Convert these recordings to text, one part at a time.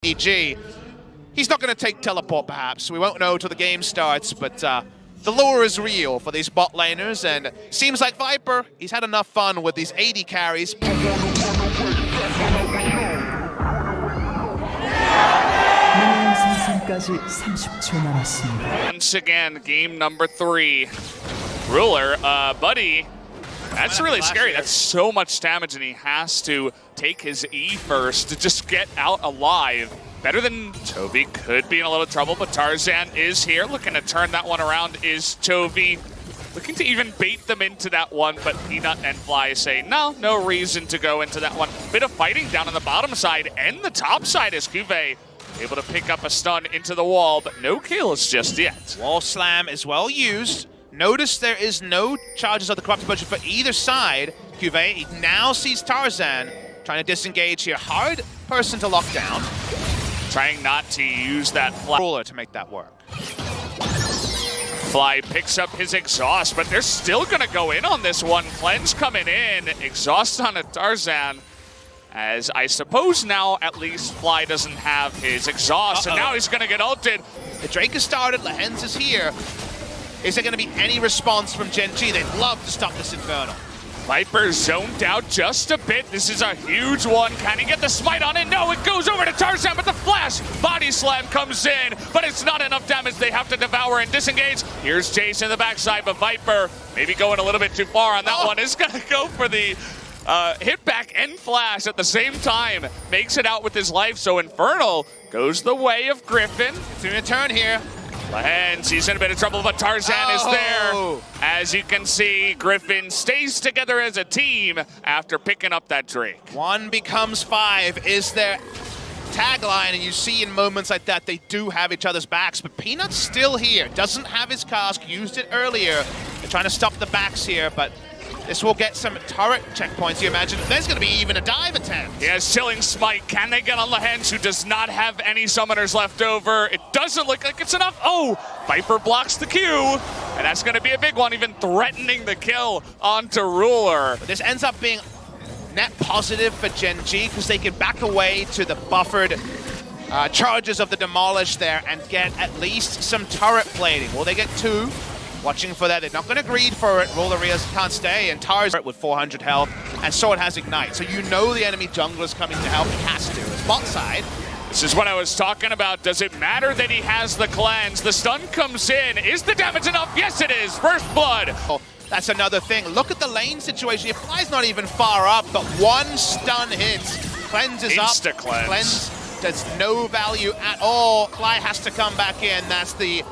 Gen.G. He's not going to take teleport, perhaps. We won't know till the game starts, but the lure is real for these bot laners, and seems like Viper, he's had enough fun with these AD carries. Once again, game number 3. Ruler, buddy, that's really scary. That's so much damage, and he has to take his E first to just get out alive. Better than Chovy, could be in a little trouble, but Tarzan is here. Looking to turn that one around is Chovy. Looking to even bait them into that one, but Peanut and Fly say, no reason to go into that one. Bit of fighting down on the bottom side and the top side as KeSPA able to pick up a stun into the wall, but no kills just yet. Wall slam is well used. Notice there is no charges of the corrupted budget for either side. KeSPA now sees Tarzan trying to disengage here. Hard person to lock down. Trying not to use that Ruler to make that work. Fly picks up his exhaust, but they're still gonna go in on this one. Cleanse coming in, exhaust on a Tarzan. As I suppose now at least Fly doesn't have his exhaust, and now he's gonna get ulted. The Drake has started, Lehens is here. Is there gonna be any response from Gen.G? They'd love to stop this Infernal. Viper zoned out just a bit. This is a huge one. Can he get the smite on it? No, it goes over to Tarzan, but the flash body slam comes in, but it's not enough damage. They have to devour and disengage. Here's Jace in the backside, but Viper maybe going a little bit too far on that one. Is gonna go for the hit back and flash at the same time. Makes it out with his life, so Infernal goes the way of Griffin. It's in a turn here. Lehens, he's in a bit of trouble, but Tarzan is there. As you can see, Griffin stays together as a team after picking up that Drake. 1 becomes 5 is their tagline, and you see in moments like that, they do have each other's backs, but Peanut's still here. Doesn't have his cask, used it earlier. They're trying to stop the backs here, but this will get some turret checkpoints, you imagine. There's going to be even a dive attempt. He has Chilling Smite. Can they get on Lehens, who does not have any summoners left over? It doesn't look like it's enough. Oh, Viper blocks the Q, and that's going to be a big one, even threatening the kill onto Ruler. But this ends up being net positive for Gen.G because they can back away to the buffered charges of the Demolish there and get at least some turret plating. Will they get 2? Watching for that, they're not going to greed for it. Rolerias can't stay, and Tarzan with 400 health, and Sword has Ignite. So you know the enemy jungler's coming to help. He has to. It's bot side. This is what I was talking about. Does it matter that he has the cleanse? The stun comes in. Is the damage enough? Yes, it is. First blood. Oh, that's another thing. Look at the lane situation. Fly's not even far up, but 1 stun hits. Cleanse is up. Insta-cleanse. Cleanse does no value at all. Fly has to come back in. That's the...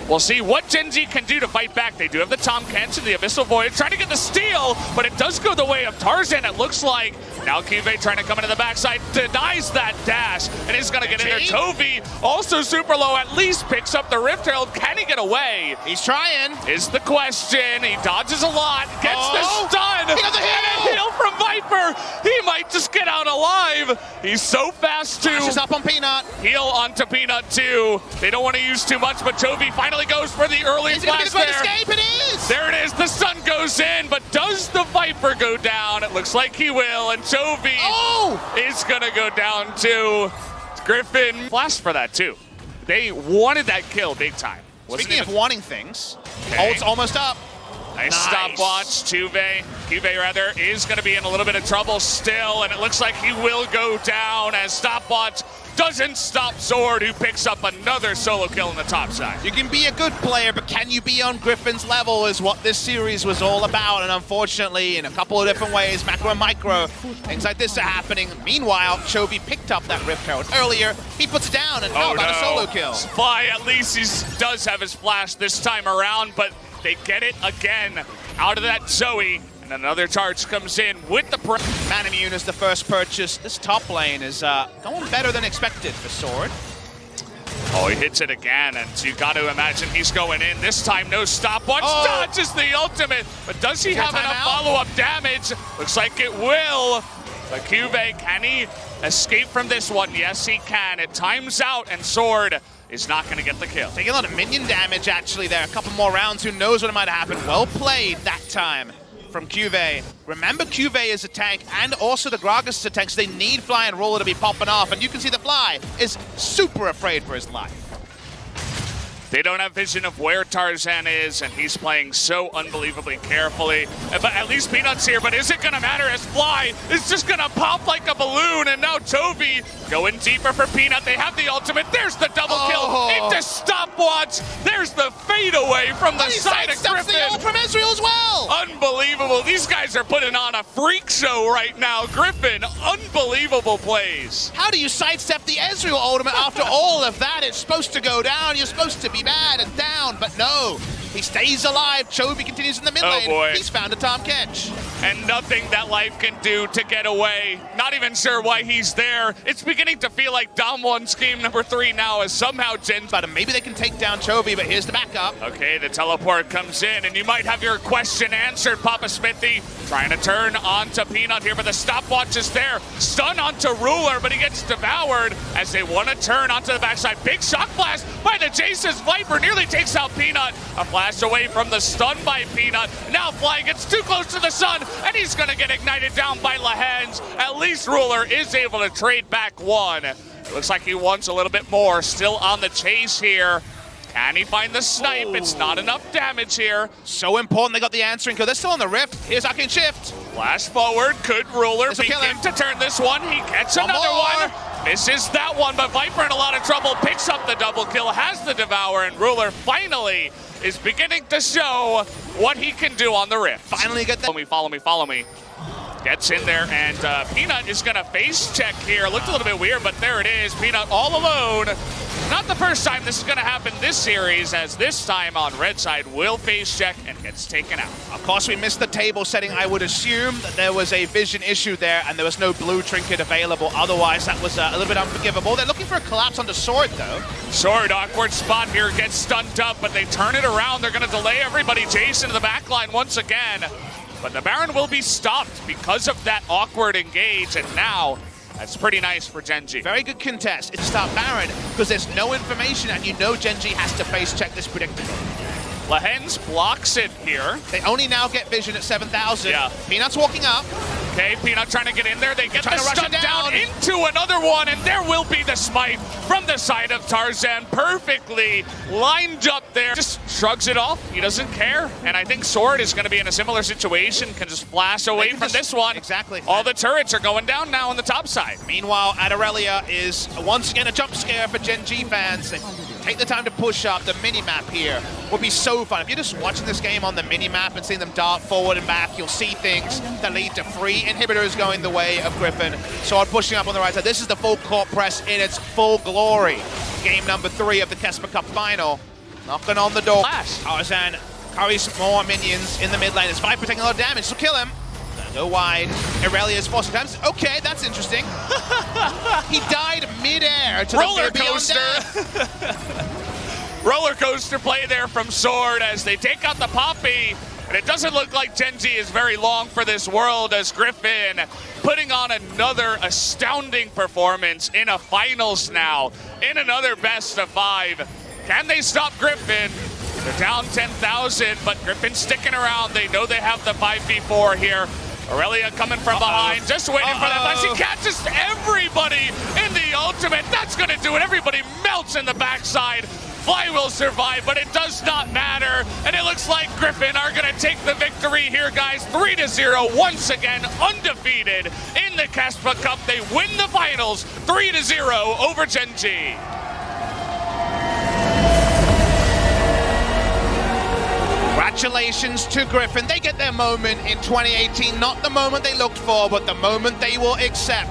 We'll see what Gen.G can do to fight back. They do have the Tom Kent and the Abyssal Void trying to get the steal, but it does go the way of Tarzan, it looks like. Now KeSPA trying to come into the backside, denies that dash, and is going to get in there. Chovy, also super low, at least picks up the Rift Herald. Can he get away? He's trying. Is the question. He dodges a lot, gets the stun, he got the heal. And a heal from Viper. He might just get out alive. He's so fast too. Flashes up on Peanut. Heal onto Peanut too. They don't want to use too much, but Chovy finally goes for the early flash there. Escape? It is! There it is. The sun goes in, but does the Viper go down? It looks like he will, and Chovy is going to go down too. Griffin flashed for that too. They wanted that kill big time. Speaking of wanting things, ult's almost up. Nice stopwatch. KeSPA rather, is going to be in a little bit of trouble still, and it looks like he will go down as stopwatch doesn't stop Sword, who picks up another solo kill on the top side. You can be a good player, but can you be on Griffin's level is what this series was all about, and unfortunately, in a couple of different ways, macro and micro, things like this are happening. Meanwhile, Chovy picked up that Rift Herald earlier. He puts it down, and how about a solo kill? Fly, at least he does have his flash this time around, but they get it again out of that Zoe. And another charge comes in with the Man Immune is the first purchase. This top lane is going better than expected for Sword. Oh, he hits it again, and you got to imagine he's going in. This time, no stopwatch. Dodges the ultimate, but does he have enough follow-up damage? Looks like it will. But KeSPA, can he escape from this one? Yes, he can. It times out, and Sword is not going to get the kill. Taking a lot of minion damage, actually, there. A couple more rounds. Who knows what might happen? Well played that time from QV. Remember, QV is a tank, and also the Gragas is a tank, so they need Fly and Ruler to be popping off, and you can see that Fly is super afraid for his life. They don't have vision of where Tarzan is, and he's playing so unbelievably carefully. But at least Peanut's here, but is it gonna matter as Fly is just gonna pop like a balloon, and now Toby going deeper for Peanut. They have the ultimate. There's the double kill into stopwatch. There's the fadeaway from the side of Griffin. The ult from Ezreal as well. Unbelievable. These guys are putting on a freak show right now. Griffin, unbelievable plays. How do you sidestep the Ezreal ultimate after all of that? It's supposed to go down. You're supposed to be bad and down, but no. He stays alive. Chovy continues in the mid lane. Boy. He's found a Tom catch. And nothing that life can do to get away. Not even sure why he's there. It's beginning to feel like Dom1's game number 3 now as somehow Gen. But maybe they can take down Chovy, but here's the backup. Okay, the teleport comes in, and you might have your question answered, Papa Smithy. Trying to turn onto Peanut here, but the stopwatch is there. Stun onto Ruler, but he gets devoured as they want to turn onto the backside. Big shock blast by the Jace's Viper, nearly takes out Peanut. A flash away from the stun by Peanut. Now Fly gets too close to the sun, and he's going to get ignited down by Lahens. At least Ruler is able to trade back one. It looks like he wants a little bit more. Still on the chase here. Can he find the snipe? It's not enough damage here. So important they got the answering kill. They're still on the rift. Here's Arcane Shift. Flash forward. Could Ruler begin to turn this one? He gets another one. Misses that one, but Viper in a lot of trouble. Picks up the double kill, has the devour, and Ruler finally is beginning to show what he can do on the rift. Finally get that. Follow me. Gets in there, and Peanut is going to face check here. Looked a little bit weird, but there it is. Peanut all alone. Not the first time this is going to happen this series, as this time on red side will face check and gets taken out. Of course, we missed the table setting. I would assume that there was a vision issue there, and there was no blue trinket available. Otherwise, that was a little bit unforgivable. They're looking for a collapse onto Sword, though. Sword, awkward spot here, gets stunned up, but they turn it around. They're going to delay everybody. Jason to the back line once again. But the Baron will be stopped because of that awkward engage, and now that's pretty nice for Gen.G. Very good contest. It's start Baron because there's no information, and you know Gen.G has to face check this predictable. Lahens blocks it here. They only now get vision at 7,000. Yeah. Peanut's walking up. Okay, Peanut trying to get in there. They get the to rush stun it down into another one, and there will be the smite from the side of Tarzan. Perfectly lined up there. Just shrugs it off. He doesn't care. And I think Sword is going to be in a similar situation. Can just flash away from this one. Exactly. All the turrets are going down now on the top side. Meanwhile, Aderelia is once again a jump scare for Gen.G fans. They take the time to push up. The mini-map here would be so fun. If you're just watching this game on the mini-map and seeing them dart forward and back, you'll see things that lead to free inhibitors going the way of Griffin. Sword pushing up on the right side. This is the full court press in its full glory. Game number 3 of the KeSPA Cup final. Knocking on the door. Tarzan carries more minions in the mid lane. It's Viper taking a lot of damage, so kill him. Go wide. Irelia is forcing times. Okay, that's interesting. He died mid-air to roller the coaster. Roller coaster play there from Sword as they take out the Poppy. And it doesn't look like Gen.G is very long for this world as Griffin putting on another astounding performance in a finals now, in another best of 5. Can they stop Griffin? They're down 10,000, but Griffin's sticking around. They know they have the 5v4 here. Aurelia coming from behind, just waiting for that. But she catches everybody in the ultimate. That's going to do it. Everybody melts in the backside. Fly will survive, but it does not matter. And it looks like Griffin are going to take the victory here, guys. 3-0, once again, undefeated in the KeSPA Cup. They win the finals 3-0 over Gen.G. Congratulations to Griffin. They get their moment in 2018. Not the moment they looked for, but the moment they will accept.